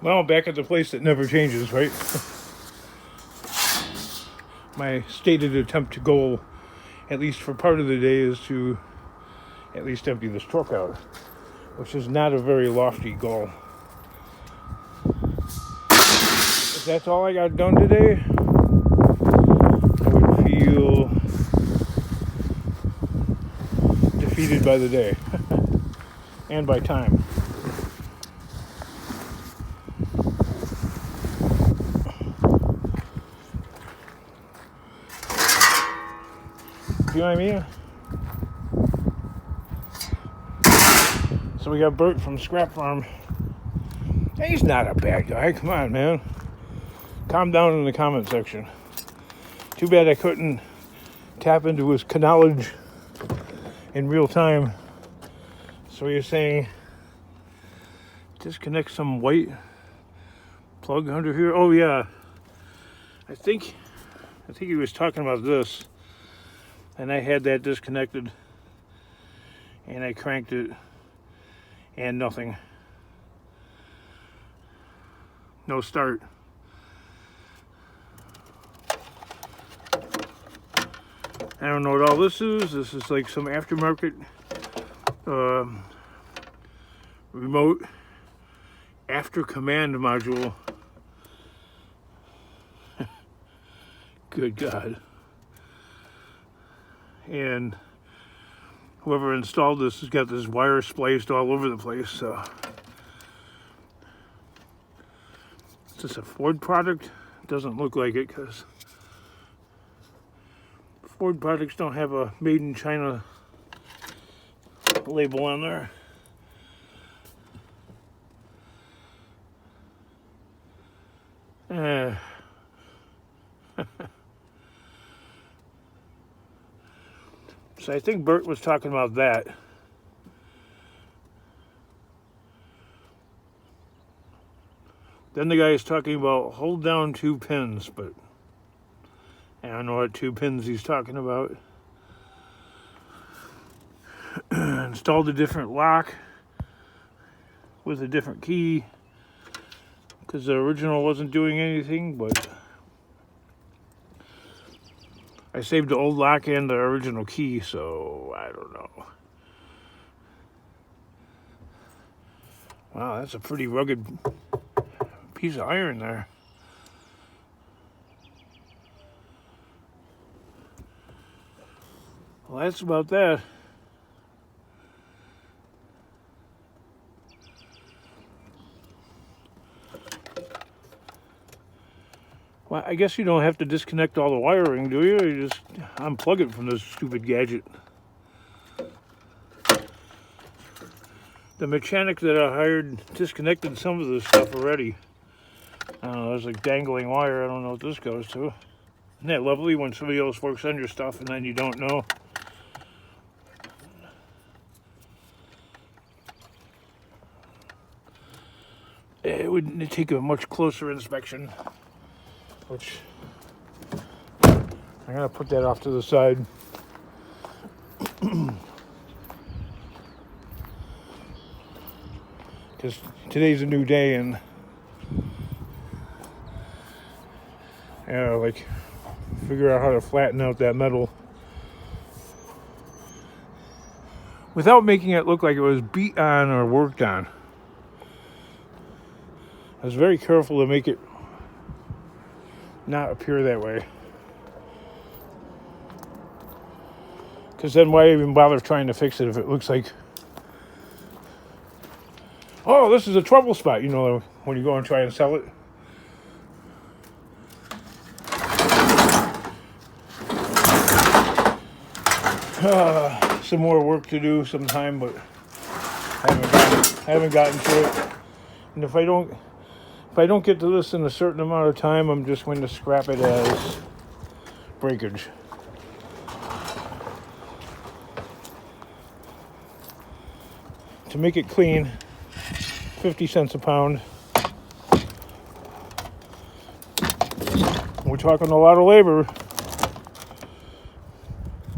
Well, back at the place that never changes, right? My stated attempt to goal, at least for part of the day, is to at least empty this truck out, which is not a very lofty goal. If that's all I got done today, I would feel defeated by the day and by time. You know what I mean? So we got Bert from Scrap Farm. Hey, he's not a bad guy. Come on, man. Calm down in the comment section. Too bad I couldn't tap into his knowledge in real time. So you're saying disconnect some white plug under here? Oh yeah. I think he was talking about this. And I had that disconnected, and I cranked it, and nothing. No start. I don't know what all this is. This is like some aftermarket remote after command module. Good God. And whoever installed this has got this wire spliced all over the place. So, is this a Ford product? It doesn't look like it because Ford products don't have a made in China label on there. So I think Bert was talking about that. Then the guy is talking about hold down 2 pins, but I don't know what 2 pins he's talking about. Installed a different lock with a different key because the original wasn't doing anything, but I saved the old lock and the original key, so I don't know. Wow, that's a pretty rugged piece of iron there. Well, that's about that. Well, I guess you don't have to disconnect all the wiring, do you? You just unplug it from this stupid gadget. The mechanic that I hired disconnected some of this stuff already. I don't know, there's like dangling wire. I don't know what this goes to. Isn't that lovely when somebody else works on your stuff and then you don't know? It would take a much closer inspection. Which I'm gonna put that off to the side. Because today's a new day and like figure out how to flatten out that metal without making it look like it was beat on or worked on. I was very careful to make it not appear that way. Because then why even bother trying to fix it if it looks like, oh, this is a trouble spot, you know, when you go and try and sell it. Some more work to do sometime, but I haven't gotten to it. And if I don't get to this in a certain amount of time, I'm just going to scrap it as breakage. To make it clean, 50 cents a pound. We're talking a lot of labor.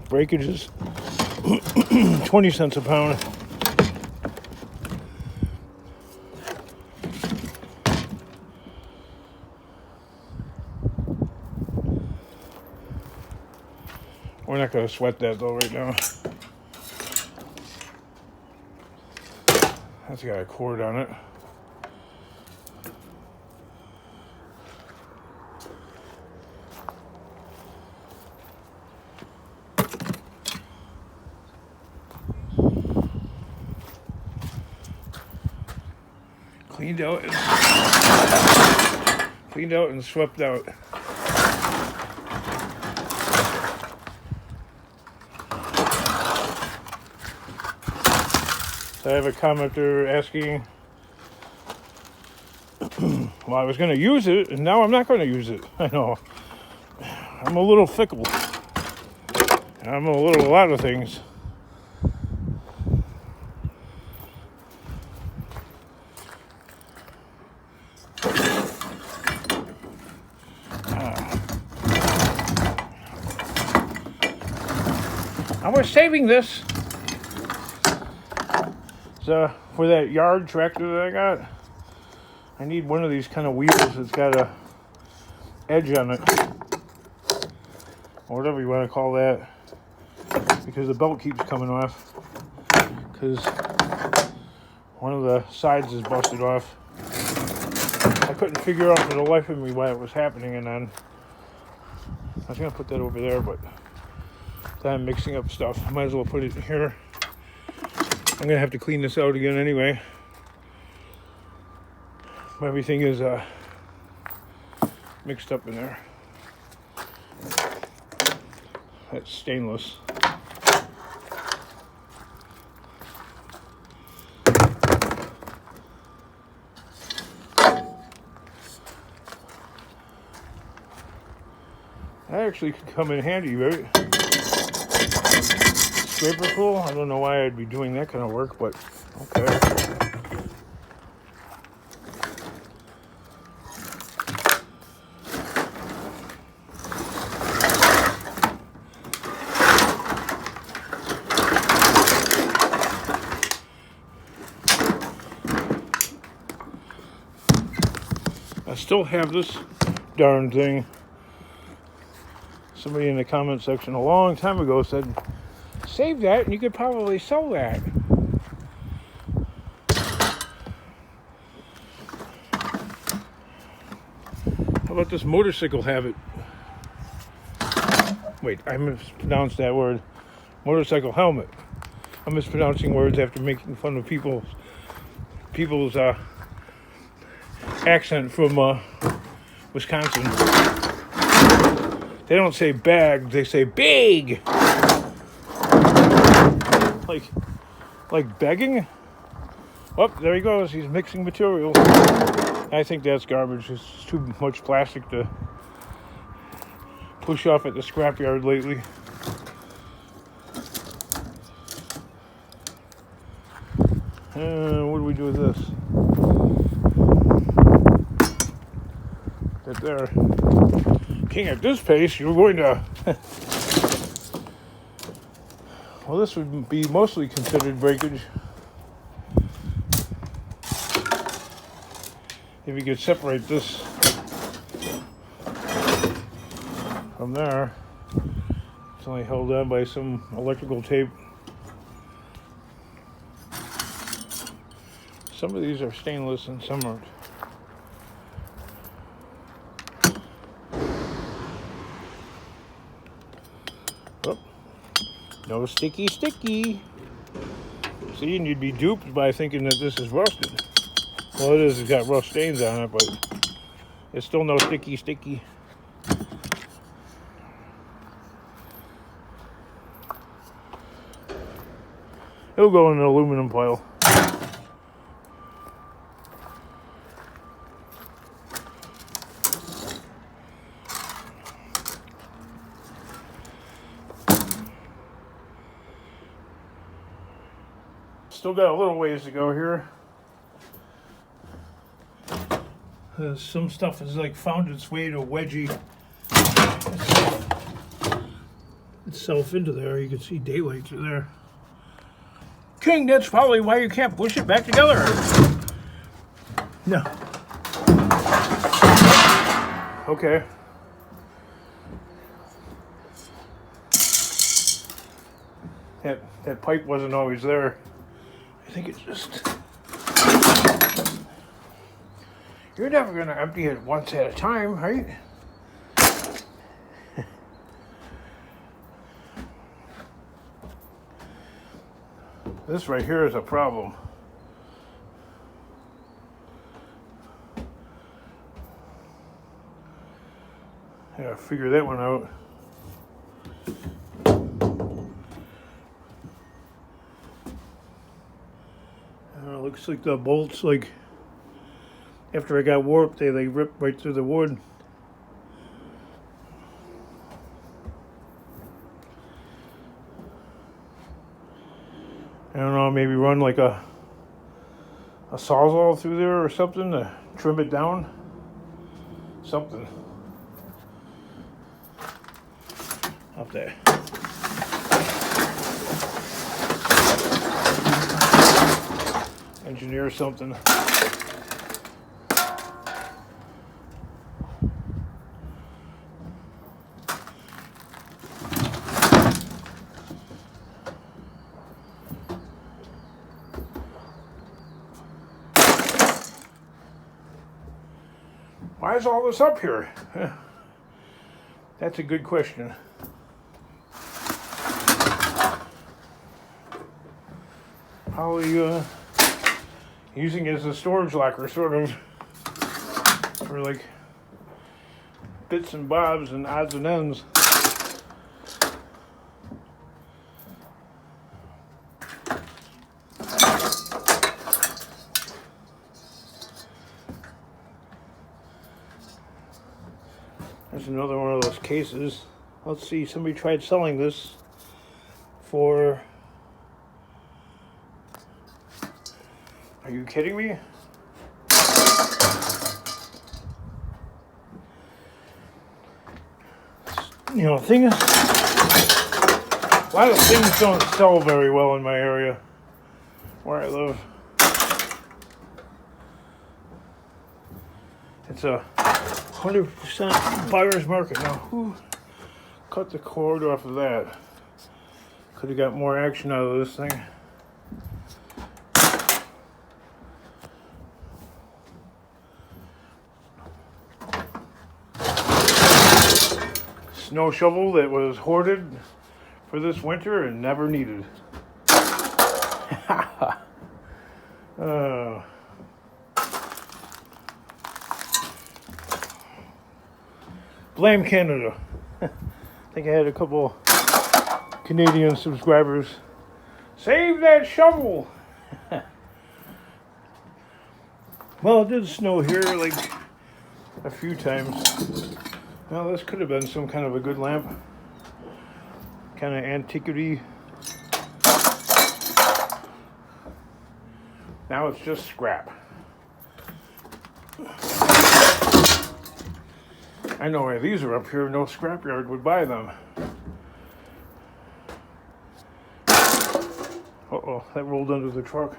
Breakage is 20 cents a pound. We're not going to sweat that though right now. That's got a cord on it. Cleaned out and swept out. So I have a commenter asking, well, I was going to use it, and now I'm not going to use it. I know. I'm a little fickle. I'm a lot of things. I was saving this. So for that yard tractor that I got, I need one of these kind of wheels that's got a edge on it, or whatever you want to call that, because the belt keeps coming off, because one of the sides is busted off. I couldn't figure out for the life of me why it was happening, and then I was going to put that over there, but then I'm mixing up stuff. I might as well put it here. I'm going to have to clean this out again anyway. Everything is mixed up in there. That's stainless. That actually could come in handy, right? Scraper tool? I don't know why I'd be doing that kind of work, but okay. I still have this darn thing. Somebody in the comment section a long time ago said, save that and you could probably sell that. How about this motorcycle habit? Wait, I mispronounced that word. Motorcycle helmet. I'm mispronouncing words after making fun of people's accent from Wisconsin. They don't say bag, they say big. Like begging? Oh, there he goes. He's mixing material. I think that's garbage. It's too much plastic to push off at the scrapyard lately. What do we do with this? Right there. King, at this pace, you're going to... Well, this would be mostly considered breakage. If you could separate this from there. It's only held on by some electrical tape. Some of these are stainless and some aren't. Oh, no sticky. See, and you'd be duped by thinking that this is rusted. Well, it is. It's got rough stains on it, but it's still no sticky. It'll go in an aluminum pile. Still got a little ways to go here. Some stuff has like found its way to wedgie itself into there. You can see daylight through there. King, that's probably why you can't push it back together. No. Okay. that pipe wasn't always there. I think it's just... You're never going to empty it once at a time, right? This right here is a problem. I gotta figure that one out. Looks like the bolts, like, after I got warped, they ripped right through the wood. I don't know, maybe run like a sawzall through there or something to trim it down. Something. Up there. Engineer something. Why is all this up here? That's a good question. Probably using it as a storage locker, sort of, for like bits and bobs and odds and ends. There's another one of those cases. Let's see, somebody tried selling this for... Are you kidding me? You know, thing is, a lot of things don't sell very well in my area where I live. It's a 100% buyer's market. Now, who cut the cord off of that? Could have got more action out of this thing. Snow shovel that was hoarded for this winter and never needed. Blame Canada. I think I had a couple Canadian subscribers. Save that shovel! Well, it did snow here like a few times. Well, this could have been some kind of a good lamp. Kind of antiquity. Now it's just scrap. I know why these are up here. No scrapyard would buy them. Uh-oh, that rolled under the truck.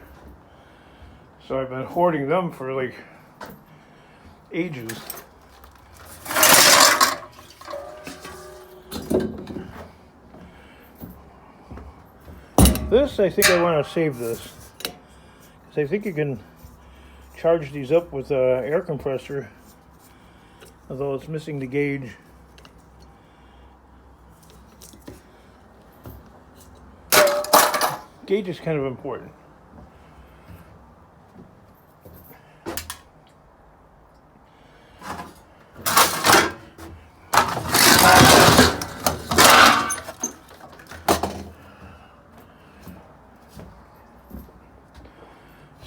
So I've been hoarding them for like ages. This, I think I want to save this. Because I think you can charge these up with an air compressor. Although it's missing the gauge. Gauge is kind of important.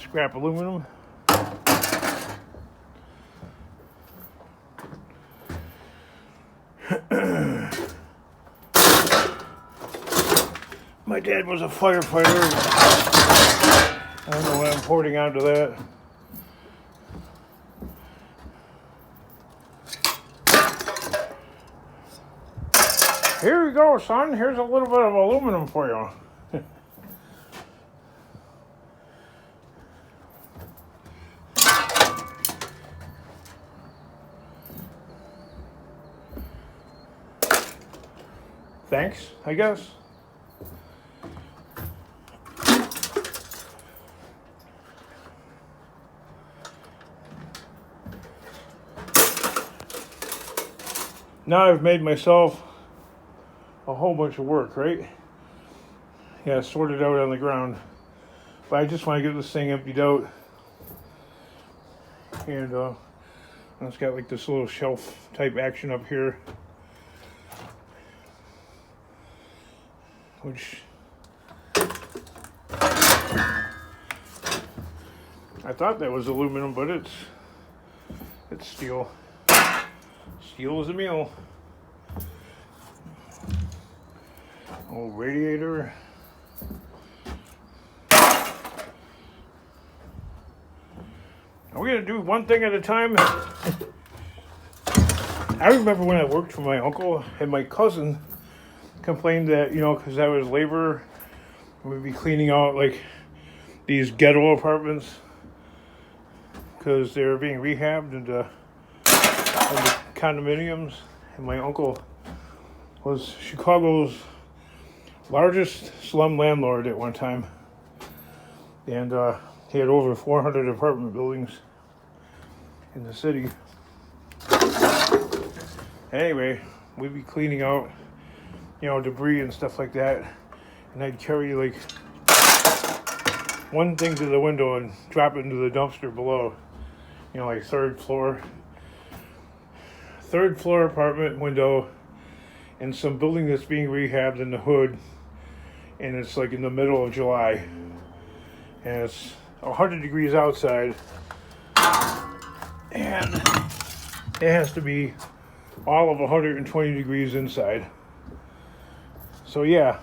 Scrap aluminum. My dad was a firefighter. I don't know why I'm hoarding onto that. Here you go, son. Here's a little bit of aluminum for you. Thanks, I guess. Now I've made myself a whole bunch of work, right? Yeah, sorted out on the ground. But I just want to get this thing emptied out. And it's got like this little shelf type action up here, which I thought that was aluminum, but it's steel. Steel is a meal. Old radiator. We're going to do one thing at a time. I remember when I worked for my uncle, and my cousin complained that, because I was labor, we'd be cleaning out like these ghetto apartments because they were being rehabbed into condominiums. And my uncle was Chicago's largest slum landlord at one time. And he had over 400 apartment buildings in the city. Anyway, we'd be cleaning out, debris and stuff like that. And I'd carry like one thing to the window and drop it into the dumpster below. Like third floor apartment window, and some building that's being rehabbed in the hood. And it's like in the middle of July. And it's 100 degrees outside. And it has to be all of 120 degrees inside. So yeah,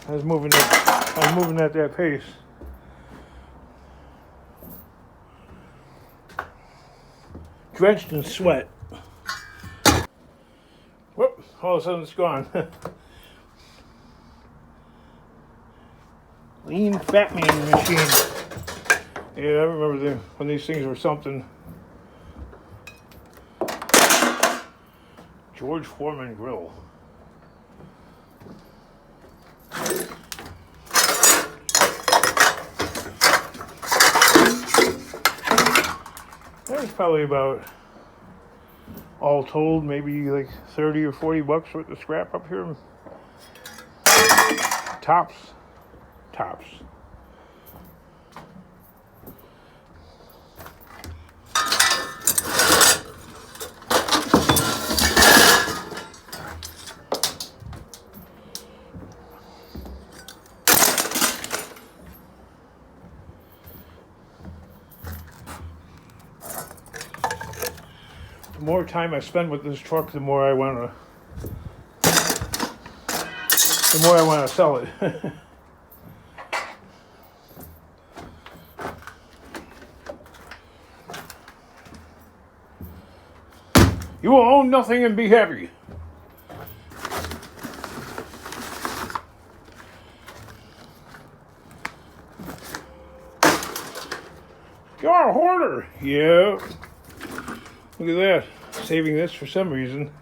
I was moving at that pace. Drenched in sweat. Whoop, all of a sudden it's gone. Lean Fat Man machine. Yeah, I remember when these things were something. George Foreman grill. That was probably about, all told, maybe like 30 or 40 bucks worth of scrap up here. Tops. The more time I spend with this truck, the more I want to sell it. You will own nothing and be happy. You're a hoarder. Yeah. Look at that. Saving this for some reason.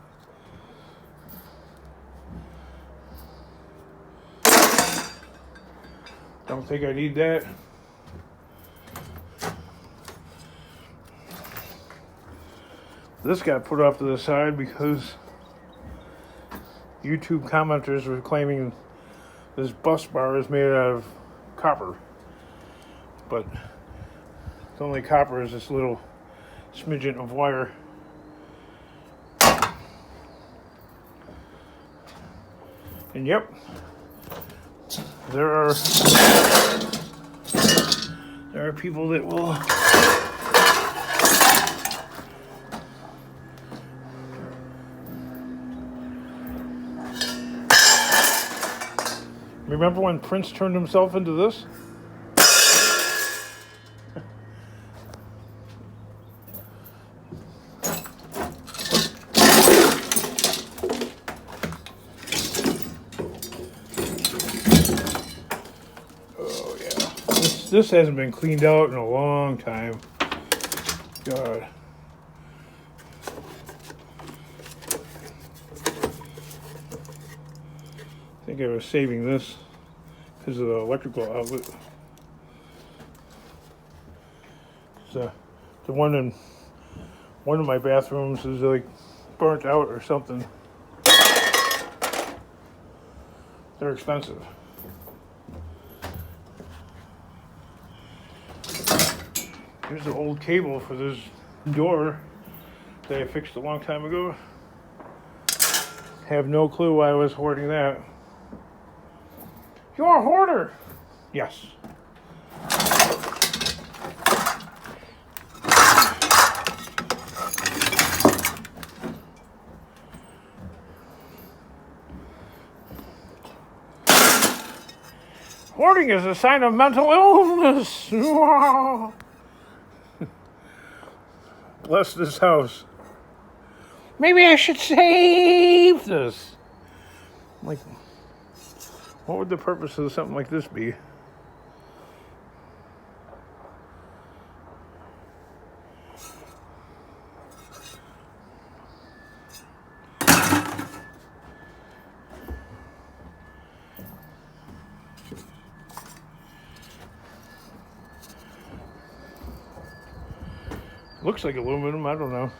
Don't think I need that. This got put off to the side because YouTube commenters were claiming this bus bar is made out of copper. But the only copper is this little smidgen of wire. And yep, there are people that will remember when Prince turned himself into this? This hasn't been cleaned out in a long time. God. I think I was saving this because of the electrical outlet. So the one in one of my bathrooms is like burnt out or something. They're expensive. Here's the old cable for this door that I fixed a long time ago. Have no clue why I was hoarding that. You're a hoarder! Yes. Hoarding is a sign of mental illness. Bless this house. Maybe I should save this. Like, what would the purpose of something like this be? Looks like aluminum, I don't know.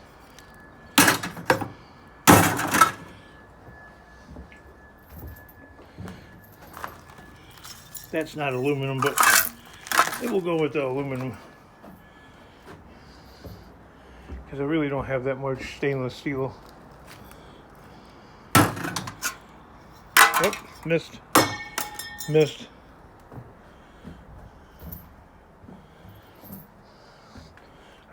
That's not aluminum, but it will go with the aluminum. Because I really don't have that much stainless steel. Oh, missed. Missed.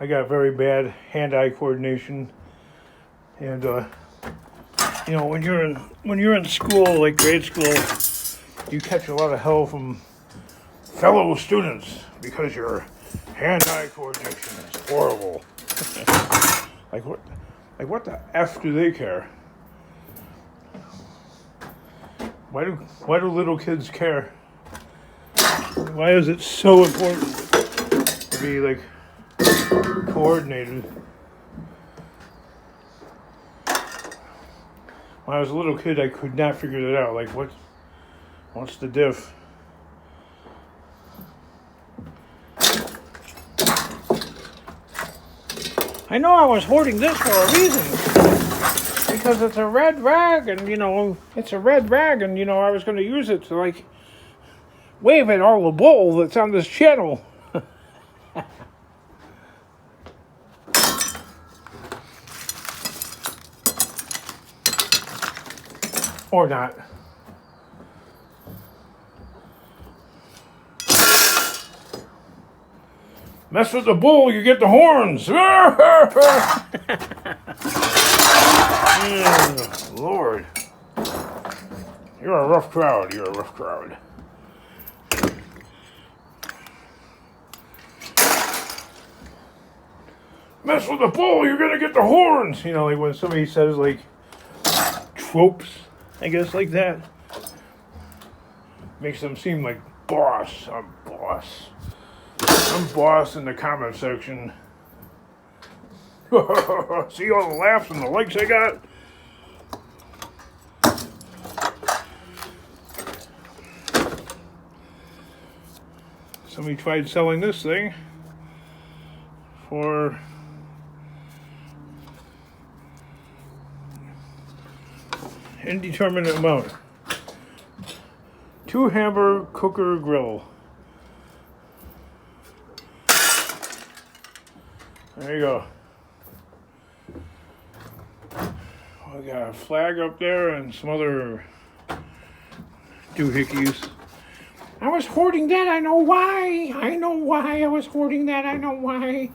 I got very bad hand-eye coordination, and you know, when you're in school, like grade school, you catch a lot of hell from fellow students because your hand-eye coordination is horrible. Like what the F do they care? Why do little kids care? Why is it so important to be like coordinated? When I was a little kid, I could not figure that out. Like, what's the diff? I know I was hoarding this for a reason. Because it's a red rag, and, you know, I was going to use it to, like, wave at all the bull that's on this channel. Or not. Mess with the bull, you get the horns. Lord. You're a rough crowd. Mess with the bull, you're gonna get the horns. You know, like when somebody says, like, tropes, I guess, like that. Makes them seem like boss. I'm boss in the comment section. See all the laughs and the likes I got? Somebody tried selling this thing for indeterminate amount. 2 hamburger cooker grill. There you go. We got a flag up there and some other doohickeys. I was hoarding that, I know why. I was hoarding that, I know why.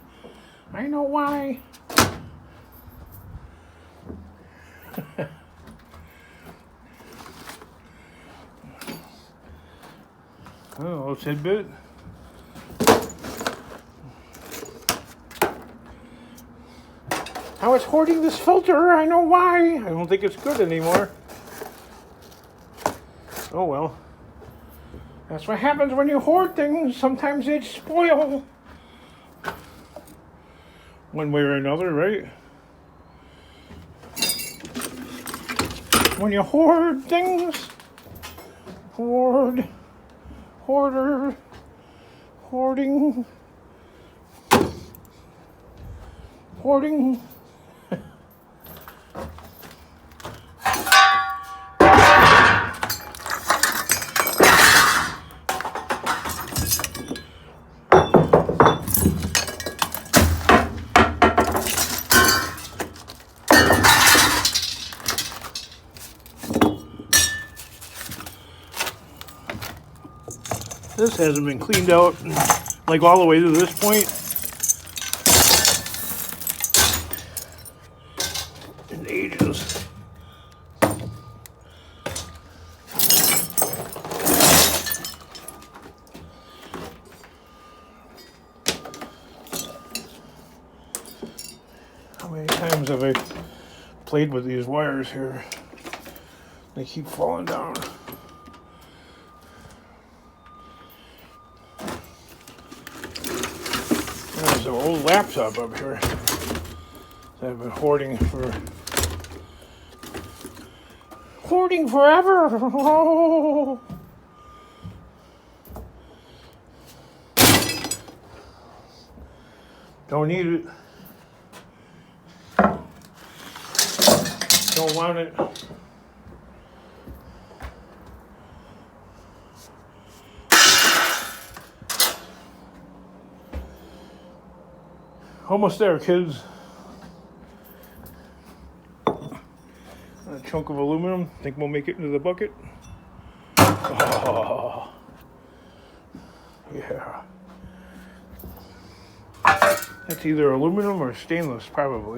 Oh, a little tidbit. I was hoarding this filter, I know why. I don't think it's good anymore. Oh well. That's what happens when you hoard things. Sometimes they spoil. One way or another, right? When you hoard things. Hoarding. This hasn't been cleaned out like all the way to this point in ages. How many times have I played with these wires here? They keep falling down. There's an old laptop up here that I've been hoarding forever. Don't need it. Don't want it. Almost there, kids. A chunk of aluminum. Think we'll make it into the bucket? Oh, yeah. That's either aluminum or stainless, probably.